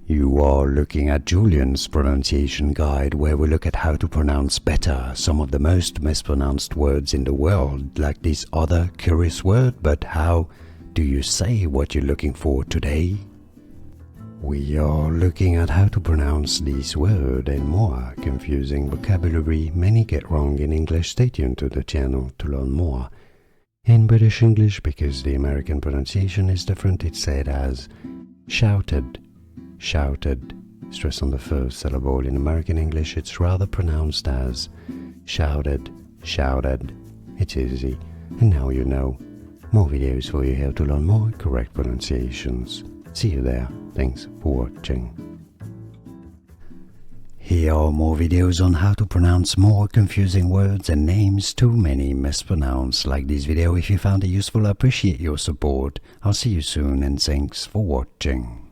You are looking at Julian's pronunciation guide, where we look at how to pronounce better some of the most mispronounced words in the world, like this other curious word, but how do you say what you're looking for today? We are looking at how to pronounce this word and more confusing vocabulary many get wrong in English. Stay tuned to the channel to learn more. In British English, because the American pronunciation is different, it's said as shouted, shouted. Stress on the first syllable. In American English, it's rather pronounced as shouted, shouted. It's easy, and now you know. More videos for you here to learn more correct pronunciations. See you there. Thanks for watching. Here are more videos on how to pronounce more confusing words and names too many mispronounced. Like this video if you found it useful. I appreciate your support. I'll see you soon and thanks for watching.